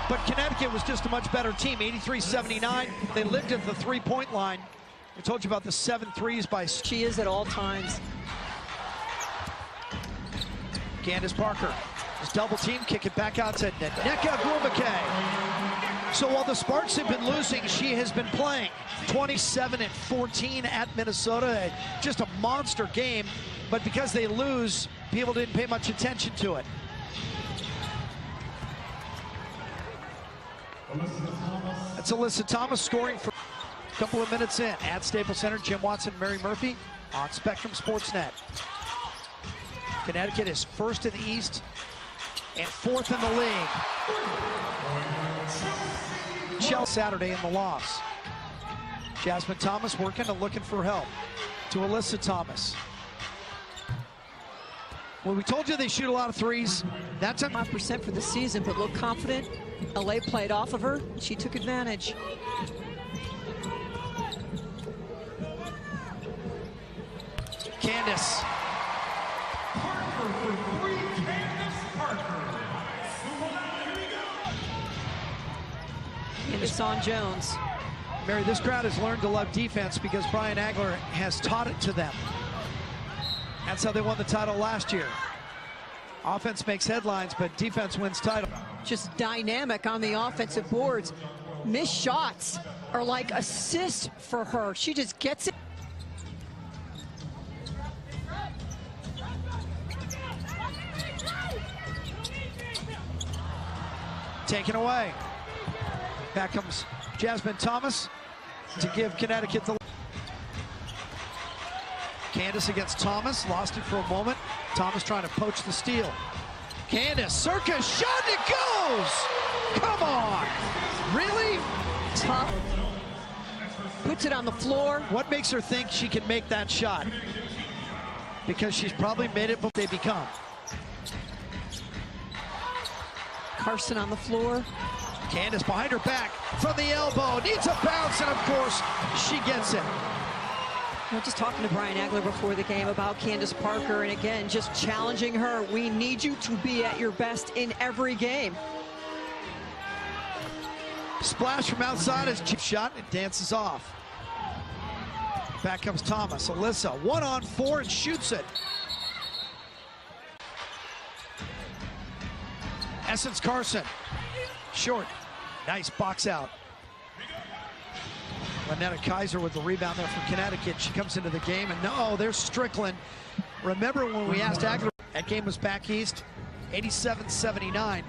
But Connecticut was just a much better team, 83-79. They lived at the three-point line. I told you about the 7 threes by... She is at all times. Candace Parker is double team, kick it back out to Nneka Ogwumike. So while the Sparks have been losing, she has been playing. 27-14 at Minnesota, just a monster game. But because they lose, people didn't pay much attention to it. That's Alyssa Thomas scoring for a couple of minutes in. At Staples Center, Jim Watson, Mary Murphy on Spectrum Sportsnet. Connecticut is first in the East and 4th in the league. Chelsea Saturday in the loss. Jasmine Thomas working and looking for help to Alyssa Thomas. Well, we told you they shoot a lot of threes. That's 5% for the season, but look confident. LA played off of her. She took advantage. Candace. Parker for 3, Candace Parker. Candace on Jones. Mary, this crowd has learned to love defense because Brian Agler has taught it to them. That's how they won the title last year. Offense makes headlines, but defense wins title. Just dynamic on the offensive boards. Missed shots are like assists for her. She just gets it. Taken away. Back comes Jasmine Thomas to give Connecticut the... Candace against Thomas, lost it for a moment. Thomas trying to poach the steal. Candace, circus, shot, and it goes! Come on! Really? Tough. Puts it on the floor. What makes her think she can make that shot? Because she's probably made it, but they become. Carson on the floor. Candace behind her back from the elbow, needs a bounce, and of course, she gets it. We're just talking to Brian Agler before the game about Candace Parker, and again, just challenging her. We need you to be at your best in every game. Splash from outside as chip shot, it dances off. Back comes Thomas, Alyssa, 1-on-4 and shoots it. Essence Carson, short, nice box out. Lynetta Kaiser with the rebound there from Connecticut. She comes into the game, and no, there's Strickland. Remember when we asked Agler, that game was back east, 87-79.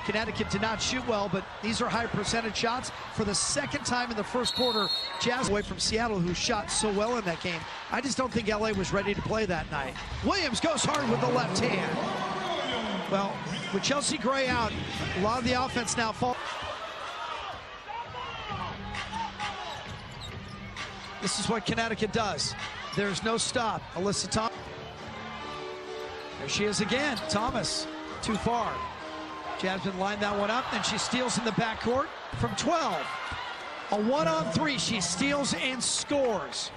Connecticut did not shoot well, but these are high percentage shots. For the second time in the first quarter, Jazz away from Seattle, who shot so well in that game. I just don't think LA was ready to play that night. Williams goes hard with the left hand. Well, with Chelsea Gray out, a lot of the offense now falls. This is what Connecticut does. There's no stop. Alyssa Thomas. There she is again. Thomas, too far. Jasmine lined that one up, and she steals in the backcourt from 12. A 1-on-3. She steals and scores.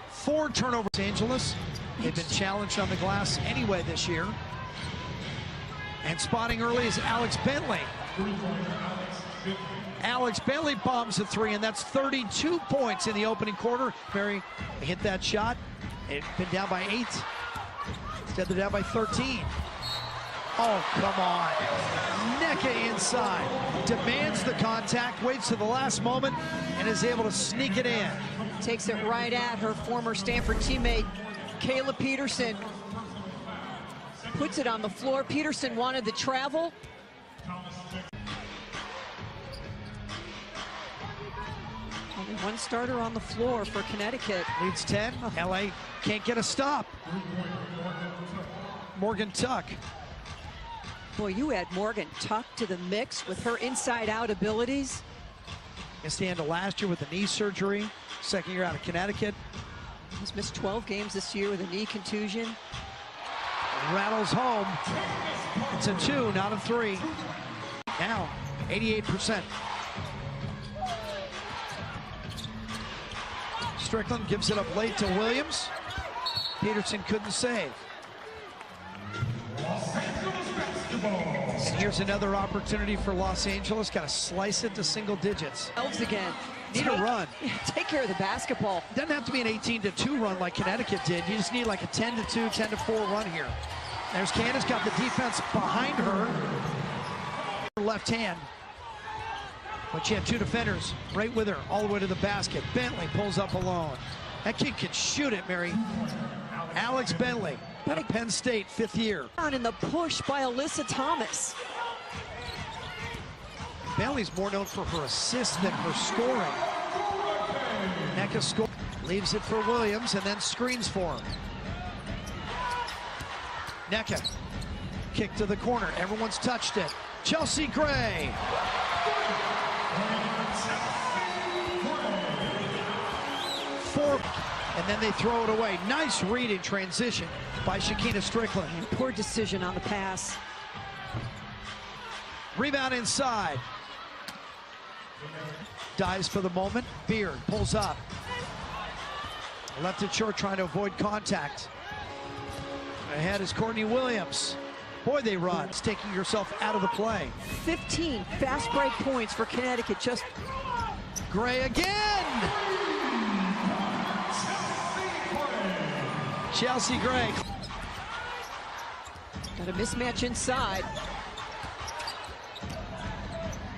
4 turnovers. Los Angeles. They've been challenged on the glass anyway this year. And spotting early is Alex Bentley. Alex Bentley bombs a 3, and that's 32 points in the opening quarter. Mary hit that shot. It's been down by 8. Instead, they're down by 13. Oh, come on. Nneka inside. Demands the contact, waits to the last moment, and is able to sneak it in. Takes it right at her former Stanford teammate, Kayla Peterson. Puts it on the floor. Peterson wanted the travel. Only one starter on the floor for Connecticut. Leads 10. LA can't get a stop. Morgan Tuck. Boy, you add Morgan Tuck to the mix with her inside-out abilities. Missed the end of last year with the knee surgery. Second year out of Connecticut. He's missed 12 games this year with a knee contusion. Rattles home. It's a 2, not a 3. Now, 88%. Strickland gives it up late to Williams. Peterson couldn't save. just here's another opportunity for Los Angeles. Got to slice it to single digits. elves again. Need a run. Take care of the basketball. Doesn't have to be an 18-2 run like Connecticut did. You just need like a 10-2, 10-4 run here. There's Candace, got the defense behind her. Left hand. But she had two defenders right with her all the way to the basket. Bentley pulls up alone. That kid can shoot it, Mary. Alex Bentley, out of Penn State, 5th year. In the push by Alyssa Thomas. Bentley's more known for her assists than her scoring. Nneka score, leaves it for Williams and then screens for her. Nneka, kick to the corner. Everyone's touched it. Chelsea Gray. And then they throw it away. Nice read in transition by Shakina Strickland. And poor decision on the pass. Rebound inside. Dives for the moment. Beard pulls up. Left it short, trying to avoid contact. Ahead is Courtney Williams. Boy, they run. It's taking yourself out of the play. 15 fast break points for Connecticut. Just Gray again. Chelsea Gray. got a mismatch inside.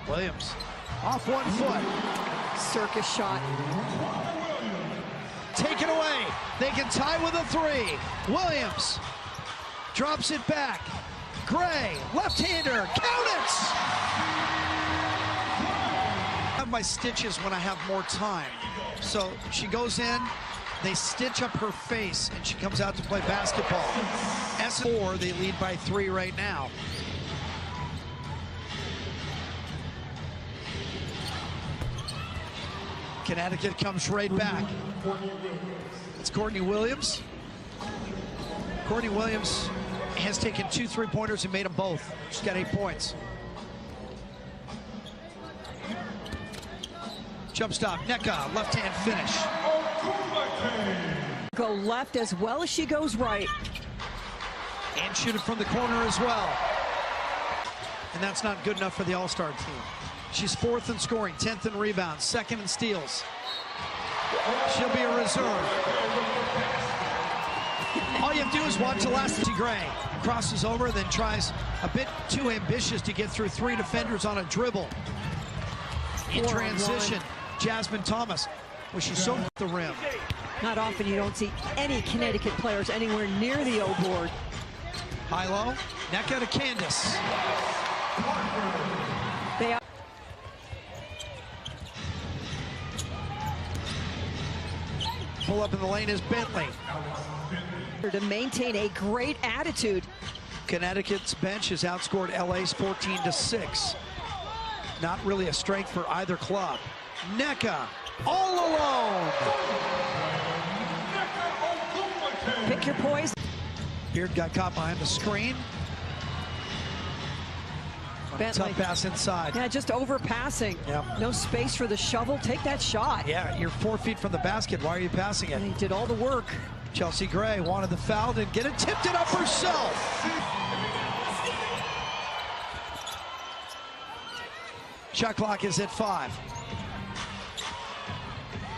Williams off 1 foot. Circus shot. Taken away. They can tie with a 3. Williams drops it back. Gray, left-hander, count it! I have my stitches when I have more time. So she goes in, they stitch up her face, and she comes out to play basketball. S4, they lead by 3 right now. Connecticut comes right back. It's Courtney Williams. Courtney Williams has taken 2 3-pointers and made them both. She's got 8 points. Jump stop, Nneka, left-hand finish. Go left as well as she goes right. And shoot it from the corner as well. And that's not good enough for the All-Star team. She's 4th in scoring, 10th in rebounds, 2nd in steals. She'll be a reserve. All you have to do is watch Chelsea Gray. Crosses over, then tries a bit too ambitious to get through 3 defenders on a dribble. In transition, Jasmine Thomas, well, she's so at the rim. Not often you don't see any Connecticut players anywhere near the O board. High-low, Nneka to Candace. They are. Pull up in the lane is Bentley. To maintain a great attitude. Connecticut's bench has outscored LA's 14-6. Not really a strength for either club. Nneka all alone. Pick your poise. Beard got caught behind the screen. Bentley. Tough pass inside. Yeah, just overpassing. Yep. No space for the shovel. Take that shot. Yeah, you're 4 feet from the basket. Why are you passing it? And he did all the work. Chelsea Gray wanted the foul, didn't get it, tipped it up herself. Shot clock is at 5.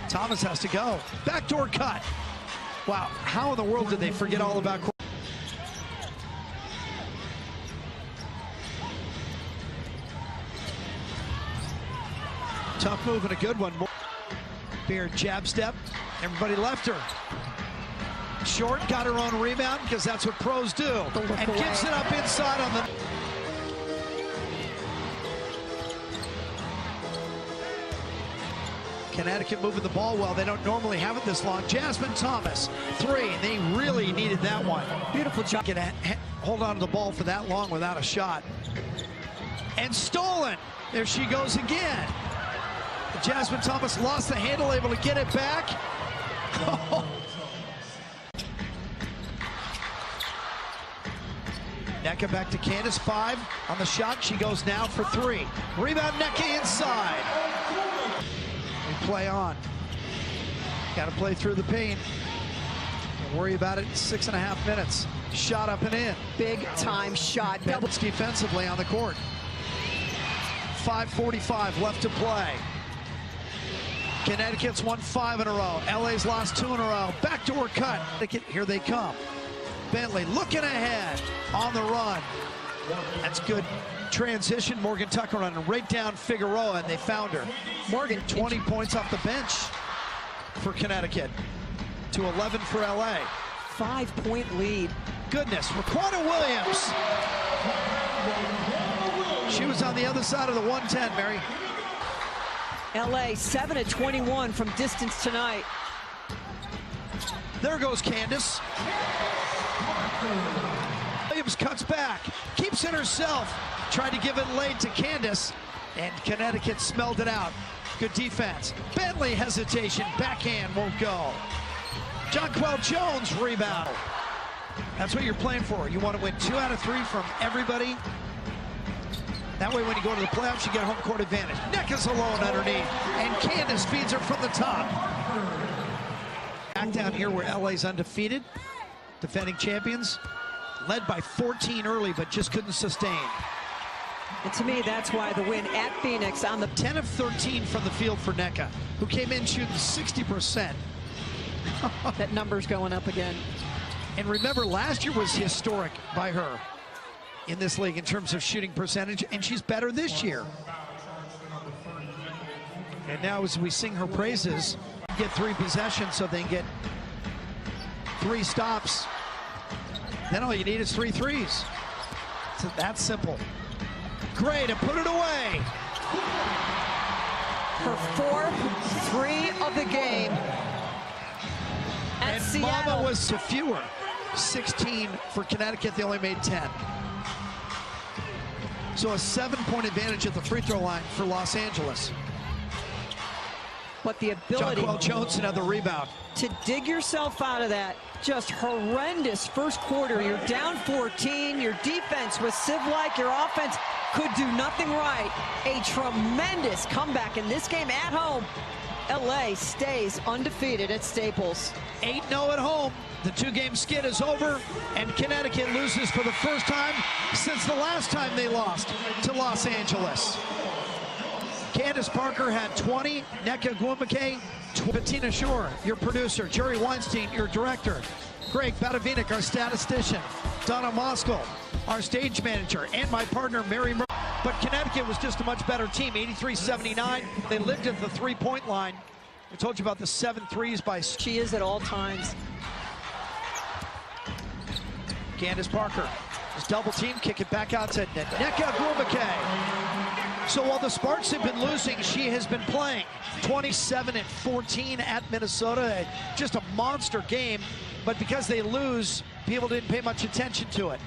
Thomas has to go. Backdoor cut. Wow, how in the world did they forget all about? Tough move and a good one. Beard jab step. Everybody left her. Short, got her own rebound because that's what pros do. And gives it up inside on the... Connecticut moving the ball well. They don't normally have it this long. Jasmine Thomas, 3. They really needed that one. Beautiful job. Can hold on to the ball for that long without a shot. And stolen. There she goes again. Jasmine Thomas lost the handle, able to get it back. Nneka back to Candace, 5 on the shot. She goes now for 3. Rebound, Nneka inside. We play on. Got to play through the pain. Don't worry about it in 6.5 minutes. Shot up and in. Big time shot. Double Doubles defensively on the court. 5:45 left to play. Connecticut's won 5 in a row. LA's lost 2 in a row. Backdoor cut. Here they come. Bentley looking ahead on the run. That's good transition. Morgan Tucker running right down Figueroa, and they found her. Morgan, 20 points off the bench for Connecticut to 11 for LA. 5-point lead. Goodness, Raquana Williams. She was on the other side of the 110, Mary. LA 7 of 21 from distance tonight. There goes Candace. Williams cuts back, keeps it herself. Tried to give it late to Candace, and Connecticut smelled it out. Good defense. Bentley hesitation, backhand won't go. Jonquel Jones rebound. That's what you're playing for. You want to win 2 out of 3 from everybody. That way when you go to the playoffs, you get home court advantage. Nneka's alone underneath, and Candace feeds her from the top. Back down here where LA's undefeated, defending champions, led by 14 early, but just couldn't sustain. And to me, that's why the win at Phoenix on the 10 of 13 from the field for Nneka, who came in shooting 60%. that number's going up again. And remember, last year was historic by her in this league in terms of shooting percentage, and she's better this year. And now as we sing her praises, get 3 possessions so they can get 3 stops. Then all you need is 3 threes. It's that simple. Gray to put it away. Her 4th 3 of the game at And Seattle. Mama was to fewer. 16 for Connecticut, they only made 10. So a 7-point advantage at the free throw line for Los Angeles. But the ability Jonquel Jones, another rebound. to dig yourself out of that just horrendous first quarter. You're down 14. Your defense was sieve-like. Your offense could do nothing right. A tremendous comeback in this game at home. LA stays undefeated at Staples. 8-0 at home. The 2-game skid is over, and Connecticut loses for the first time since the last time they lost to Los Angeles. Candace Parker had 20, Nneka Gwumake, Bettina Shore, your producer, Jerry Weinstein, your director, Greg Badavinik, our statistician, Donna Moskal, our stage manager, and my partner, Mary Murphy. But Connecticut was just a much better team, 83-79. They lived at the 3-point line. I told you about the 7 threes by... She is at all times. Candace Parker is double team, kick it back out to Nneka Gwumake. So while the Sparks have been losing, she has been playing. 27-14 at Minnesota, just a monster game. But because they lose, people didn't pay much attention to it.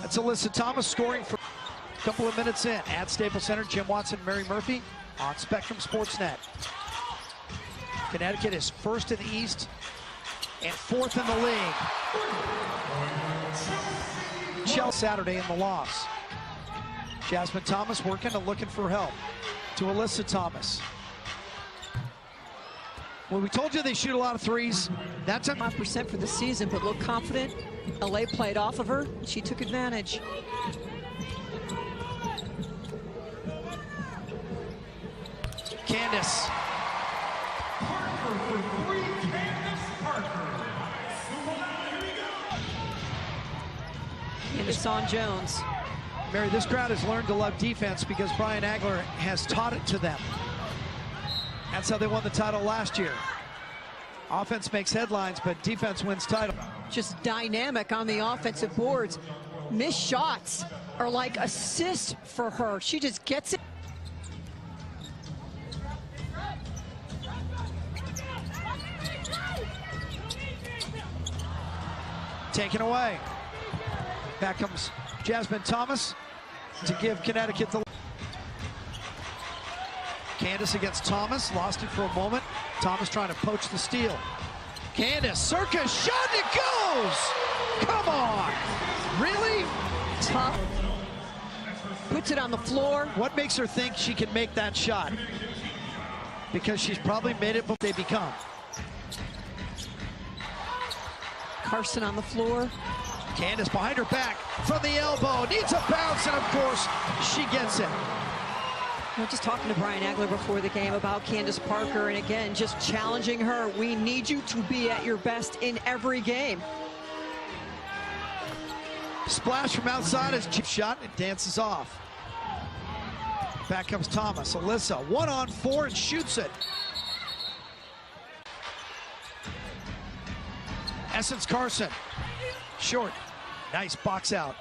That's Alyssa Thomas scoring for a couple of minutes in at Staples Center. Jim Watson, Mary Murphy on Spectrum Sportsnet. Connecticut is 1st in the East and 4th in the league. Chelsea Saturday in the loss. Jasmine Thomas working and looking for help to Alyssa Thomas. Well, we told you they shoot a lot of threes. That's 5% for the season, but look confident. LA played off of her. She took advantage. Candace. Parker for 3, Candace Parker. And it's on Jones. Mary, this crowd has learned to love defense because Brian Agler has taught it to them. That's how they won the title last year. Offense makes headlines, but defense wins title. Just dynamic on the offensive boards. Missed shots are like assists for her. She just gets it. Taken away. Back comes Jasmine Thomas to give Connecticut the... Candace against Thomas, lost it for a moment. Thomas trying to poach the steal. Candace, circus, shot, it goes! Come on! Really? Tough. Puts it on the floor. What makes her think she can make that shot? Because she's probably made it, but they become. Carson on the floor. Candace behind her back from the elbow, needs a bounce, and of course, she gets it. We're just talking to Brian Agler before the game about Candace Parker, and again, just challenging her. We need you to be at your best in every game. Splash from outside as chip shot, it dances off. Back comes Thomas. Alyssa, 1-on-4 and shoots it. Essence Carson, short, nice box out.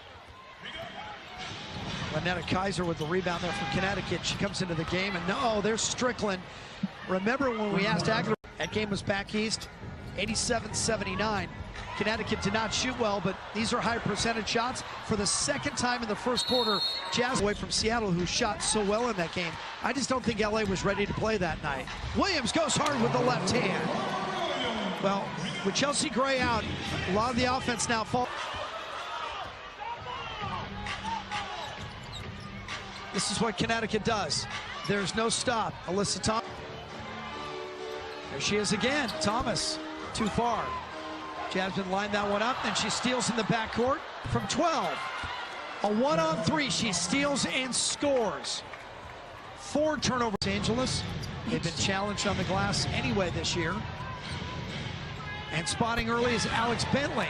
Lynetta Kaiser with the rebound there from Connecticut. She comes into the game, and no, there's Strickland. Remember when we asked Agler, that game was back east, 87-79. Connecticut did not shoot well, but these are high percentage shots. For the second time in the first quarter, Jazz away from Seattle, who shot so well in that game. I just don't think LA was ready to play that night. Williams goes hard with the left hand. Well, with Chelsea Gray out, a lot of the offense now falls. This is what Connecticut does. There's no stop. Alyssa Thomas. There she is again. Thomas, too far. Jasmine lined that one up, and she steals in the backcourt from 12. A 1-on-3, she steals and scores. 4 turnovers. Los Angeles, they've been challenged on the glass anyway this year. And spotting early is Alex Bentley.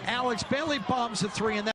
Alex Bentley bombs a 3, and that